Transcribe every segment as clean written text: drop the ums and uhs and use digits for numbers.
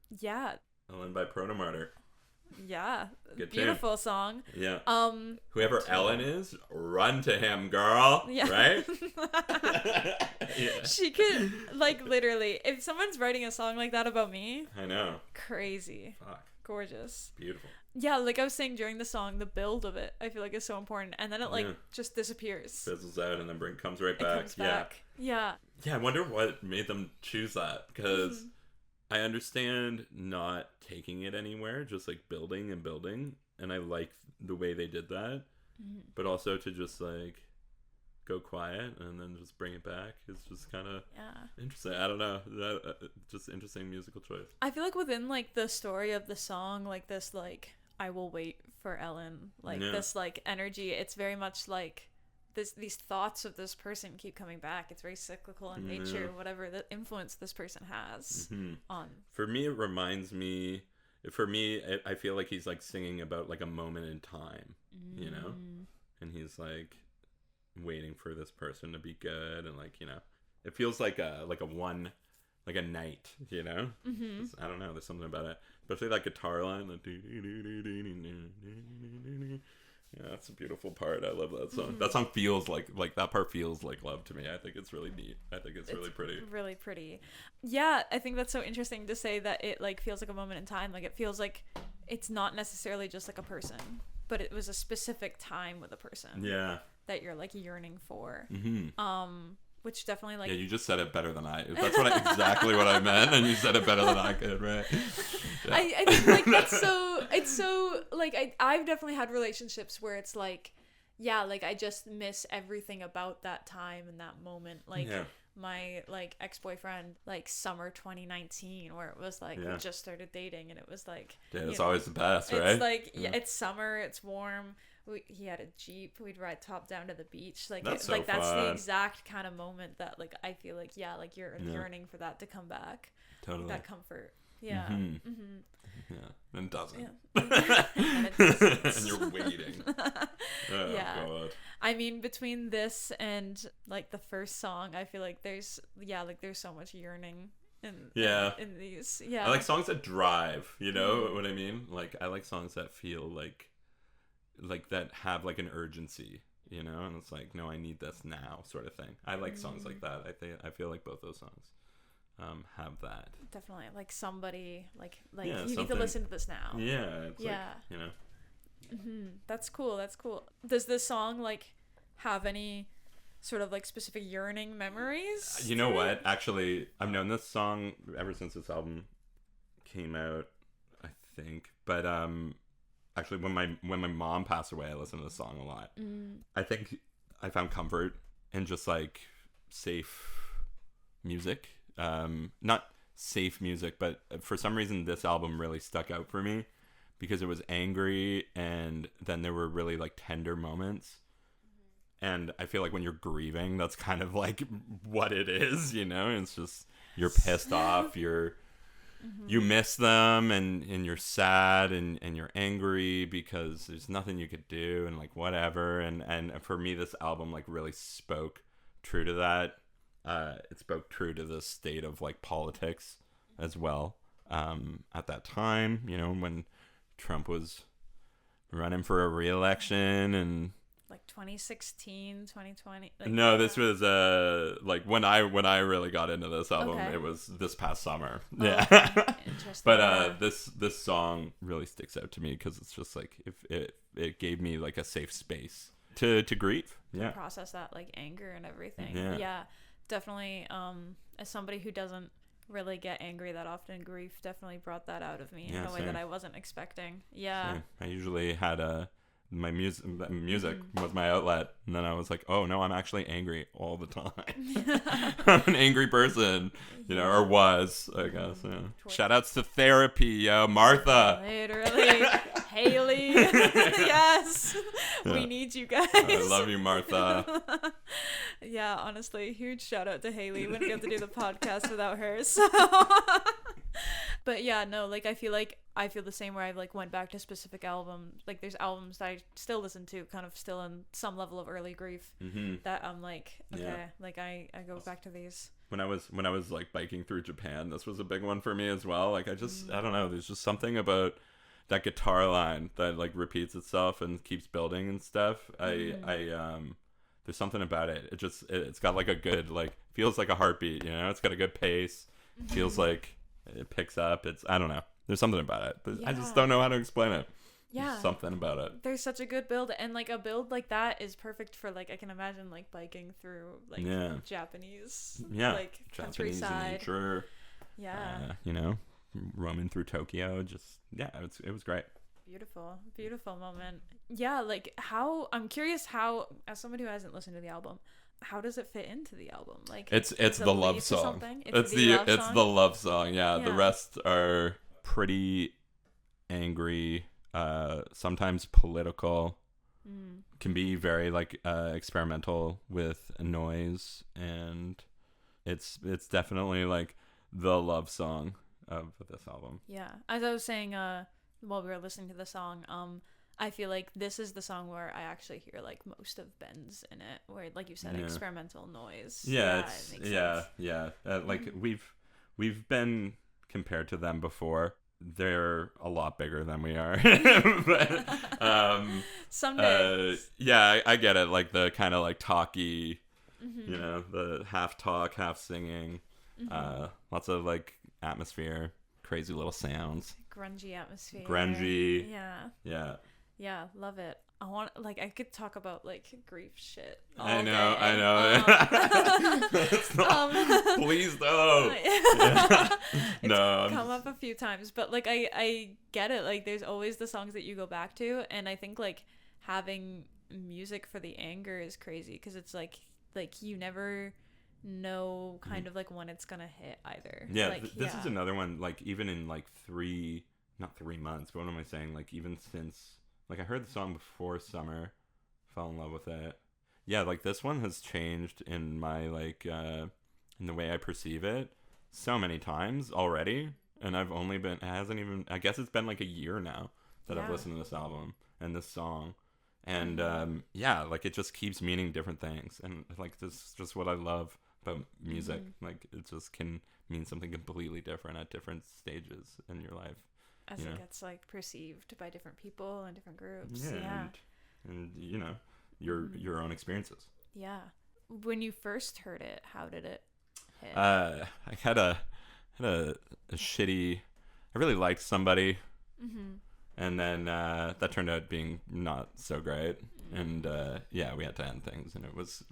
Yeah. Ellen by Protomartyr. Yeah. Good Beautiful tune. song. Yeah. Whoever Ellen is, run to him, girl. Yeah. Right? Yeah. She could, like, literally, if someone's writing a song like that about me, I know. crazy. Fuck. Gorgeous. Beautiful. Yeah, like I was saying during the song, the build of it, I feel like is so important. And then it, like, just disappears. Fizzles out and then comes right It back. comes back. Yeah. Yeah, I wonder what made them choose that. Because I understand not taking it anywhere, just, like, building and building. And I like the way they did that. But also to just, like, go quiet and then just bring it back is just kind of interesting. I don't know. Just interesting musical choice. I feel like within, like, the story of the song, like, this, like, I will wait for Ellen, like, this, like, energy, it's very much, like, these thoughts of this person keep coming back. It's very cyclical in nature, whatever the influence this person has on. For me, it reminds me... I feel like he's, like, singing about, like, a moment in time, you know? And he's, like... waiting for this person to be good, and, like, you know, it feels like a night, you know. I don't know, there's something about it, especially that guitar line, like, yeah, that's a beautiful part. I love that song. That song feels like that part feels like love to me. I think it's really neat. I think it's really pretty. Yeah, I think that's so interesting to say that it, like, feels like a moment in time. Like, it feels like it's not necessarily just like a person, but it was a specific time with a person that you're, like, yearning for. Which definitely, like... Yeah, you just said it better than I... That's exactly what I meant, and you said it better than I could, right? Yeah. I think, like, that's so... It's so... Like, I've definitely had relationships where it's, like... Yeah, like, I just miss everything about that time and that moment. Like, my, like, ex-boyfriend, like, summer 2019, where it was, like, we just started dating, and it was, like... Yeah, it's always the best, right? It's, like, it's summer, it's warm... he had a Jeep. We'd ride top down to the beach. Like, that's that's fun. the exact kind of moment that, like, I feel like, like, you're yearning for that to come back. Totally. That comfort. Yeah. Yeah. And it doesn't. Yeah. And it doesn't. And you're waiting. Oh, God. I mean, between this and, like, the first song, I feel like there's so much yearning in these. Yeah. I like songs that drive, you know what I mean? Like, I like songs that feel like that have, like, an urgency, you know, and it's like, no, I need this now, sort of thing. I like songs like that. I feel like both those songs have that. Definitely, like, somebody like you need to listen to this now. Yeah, it's like, you know. That's cool. Does this song, like, have any sort of, like, specific yearning memories? You know what? Actually, I've known this song ever since this album came out, I think, but actually, when my mom passed away, I listened to this song a lot. I think I found comfort in just, like, safe music. Not safe music, but for some reason, this album really stuck out for me because it was angry, and then there were really, like, tender moments. And I feel like when you're grieving, that's kind of, like, what it is, you know? It's just, you're pissed off, you miss them, and you're sad, and you're angry because there's nothing you could do, and, like, whatever. And for me, this album, like, really spoke true to that. It spoke true to the state of, like, politics as well. At that time, you know, when Trump was running for a re-election, and like 2016, 2020. Like, no, this was like when I really got into this album. It was this past summer. Yeah. Interesting. But this song really sticks out to me because it's just like it gave me, like, a safe space to grieve. Yeah. To process that, like, anger and everything. Yeah. Definitely. As somebody who doesn't really get angry that often, grief definitely brought that out of me in a way that I wasn't expecting. Yeah. Same. I usually had my music was my outlet, and then I was like, oh no, I'm actually angry all the time. I'm an angry person, you know, or was, I guess. Yeah. Shout outs to therapy, yo, Martha. Literally. Haley. Yes. We need you guys. I love you, Martha. Yeah, honestly, huge shout out to Haley. Wouldn't be able to do the podcast without her. So but yeah, no, like, I feel the same where I, like, went back to specific albums. Like, there's albums that I still listen to, kind of still in some level of early grief, that I'm like, okay, like, I go back to these. when I was like biking through Japan, this was a big one for me as well. Like I don't know, there's just something about that guitar line that like repeats itself and keeps building and stuff. There's something about it. It's got like a good, like, feels like a heartbeat, you know? It's got a good pace. Feels like it picks up. I don't know. There's something about it. But I just don't know how to explain it. Yeah. There's something about it. There's such a good build. And, like, a build like that is perfect for, like, I can imagine, like, biking through, like, Japanese, like, Japanese countryside. nature. Yeah. You know, roaming through Tokyo. Just, it was great. Beautiful moment. Yeah, like I'm curious how, as somebody who hasn't listened to the album, how does it fit into the album? Like it's the love song. It's the love song. Yeah, the rest are pretty angry, sometimes political. Can be very like experimental with noise, and it's definitely like the love song of this album. Yeah, as I was saying while we were listening to the song, I feel like this is the song where I actually hear like most of Ben's in it, where like you said, experimental noise. Like we've been compared to them before. They're a lot bigger than we are. But some days. I get it, like the kind of like talky, you know, the half talk, half singing, lots of like atmosphere, crazy little sounds, grungy atmosphere, yeah, love it. I could talk about like grief shit all I day. know. Please don't. It's come up a few times, but like I get it. Like there's always the songs that you go back to, and I think like having music for the anger is crazy because it's like you never know kind of like when it's gonna hit either. This is another one, like even in like not 3 months, but what am I saying, like even since like I heard the song before summer, fell in love with it. Yeah, like this one has changed in my like in the way I perceive it so many times already, and I guess it's been like a year now that I've listened to this album and this song. And like it just keeps meaning different things, and like this is just what I love about music. Like it just can mean something completely different at different stages in your life as it gets like perceived by different people and different groups. And you know your own experiences. When you first heard it, how did it hit? I had a shitty, I really liked somebody, and then that turned out being not so great, and we had to end things, and it was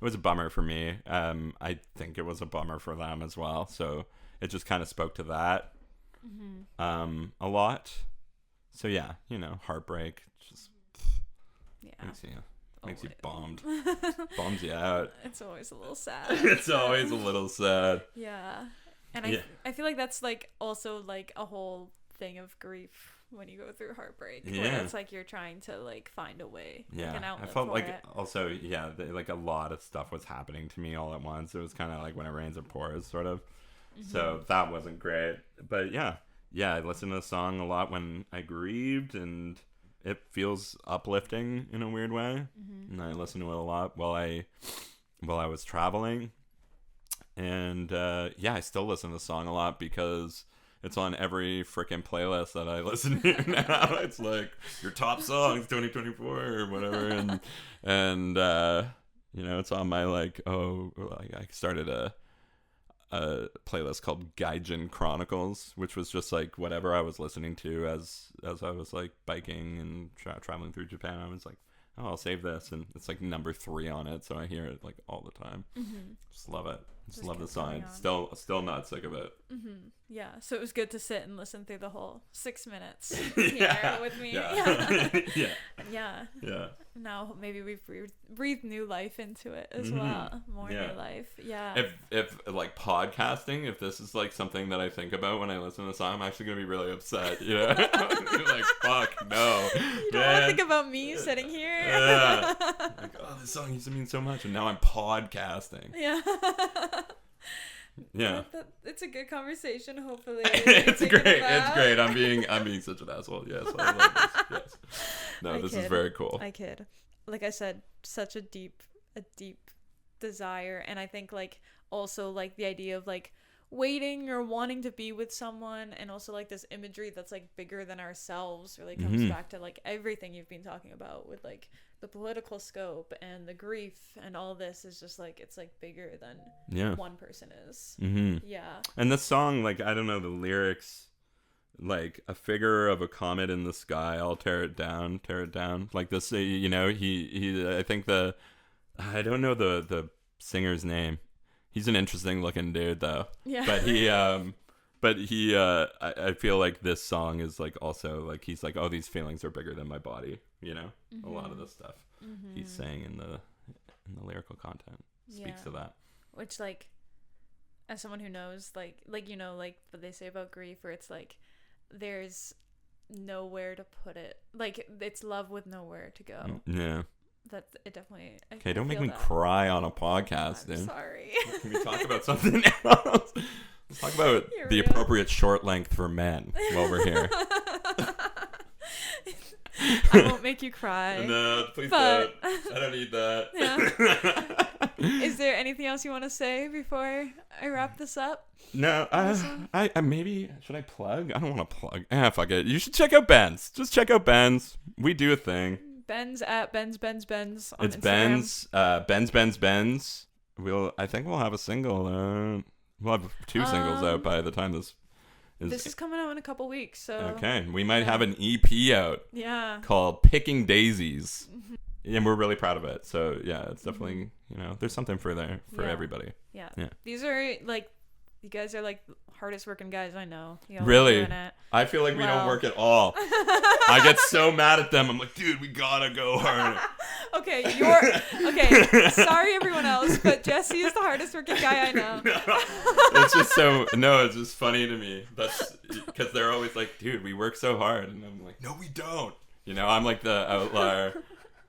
a bummer for me. I think it was a bummer for them as well, so it just kind of spoke to that a lot. So yeah, you know, heartbreak just makes you bummed. Bums you out. It's always a little sad. It's always a little sad. Yeah. And I feel like that's like also like a whole thing of grief when you go through heartbreak, where it's like you're trying to like find a way, like an outlet. I felt for like it. Also like a lot of stuff was happening to me all at once. It was kind of like when it rains it pours sort of. So that wasn't great, but I listened to the song a lot when I grieved, and it feels uplifting in a weird way. And I listened to it a lot while I was traveling, and I still listen to the song a lot because it's on every freaking playlist that I listen to now. It's like your top songs 2024 or whatever, and you know, it's on my I started a playlist called Gaijin Chronicles, which was just like whatever I was listening to as I was like biking and traveling through Japan. I was like, oh, I'll save this, and it's like number 3 on it, so I hear it like all the time. Just love it. Just love the song. Still not sick of it. Yeah, so it was good to sit and listen through the whole 6 minutes here with me. Yeah. Now maybe we've breathed new life into it as well. More new life. Yeah. If like podcasting, if this is like something that I think about when I listen to the song, I'm actually gonna be really upset. You know, like fuck no. You don't want to think about me sitting here. Yeah. Like, oh, this song used to mean so much, and now I'm podcasting. Yeah. Yeah. It's a good conversation, hopefully. It's great. I'm being such an asshole. Yes, I love this. Yes. No, this is very cool. I kid. Like I said, such a deep desire. And I think like also like the idea of like waiting or wanting to be with someone, and also like this imagery that's like bigger than ourselves really comes back to like everything you've been talking about with like the political scope and the grief, and all this is just like it's like bigger than one person is. And the song, like, I don't know, the lyrics, like, a figure of a comet in the sky, I'll tear it down, like this, you know, he I think I don't know the singer's name. He's an interesting looking dude though. Yeah. But he I feel like this song is like also like he's like, oh, these feelings are bigger than my body, you know? A lot of the stuff he's saying in the lyrical content speaks to that. Which, like, as someone who knows like you know, like what they say about grief, where it's like there's nowhere to put it. Like, it's love with nowhere to go. Yeah. That it definitely. Okay, don't make me cry on a podcast, dude. Sorry. Can we talk about something else? Let's talk about the appropriate short length for men while we're here. I won't make you cry. No, please don't. I don't need that. Yeah. Is there anything else you want to say before I wrap this up? No, I maybe should I plug? I don't want to plug. Fuck it. You should check out Ben's. Just check out Ben's. We do a thing. Ben's at Ben's on it's Instagram. Ben's. I think we'll have a single. We'll have 2 singles out by the time this is coming out in a couple weeks. So okay, we might have an EP out. Yeah. Called Picking Daisies, and we're really proud of it. So yeah, it's definitely you know there's something for everybody. Yeah. These are like, you guys are like hardest working guys I know. Really? I feel like we don't work at all. I get so mad at them. I'm like, dude, we gotta go harder. Okay. Sorry, everyone else, but Jesse is the hardest working guy I know. It's just funny to me. That's because they're always like, dude, we work so hard, and I'm like, no, we don't. You know, I'm like the outlier.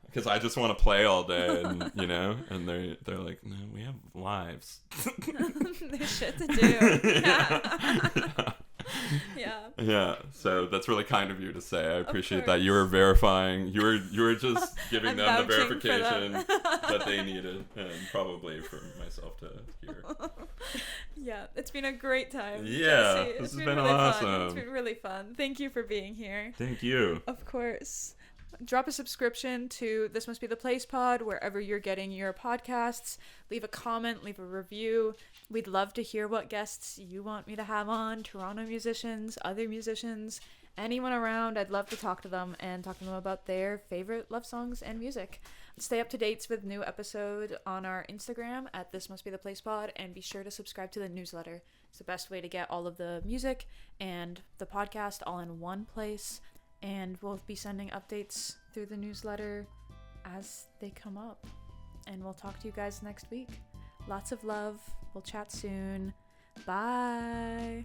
Because I just want to play all day, and you know, and they're like, no, we have lives. There's shit to do. Yeah. So that's really kind of you to say. I appreciate that. You were verifying. You were just giving them the verification that they needed, and probably for myself to hear. Yeah, it's been a great time. Yeah, Jesse. this has been really awesome. Fun. It's been really fun. Thank you for being here. Thank you. Of course. Drop a subscription to This Must Be the Place Pod wherever you're getting your podcasts. Leave a comment, leave a review. We'd love to hear what guests you want me to have on. Toronto musicians, other musicians, anyone around. I'd love to talk to them and talk to them about their favorite love songs and music. Stay up to date with new episode on our Instagram at This Must Be the Place Pod, and be sure to subscribe to the newsletter. It's the best way to get all of the music and the podcast all in one place. And we'll be sending updates through the newsletter as they come up. And we'll talk to you guys next week. Lots of love. We'll chat soon. Bye.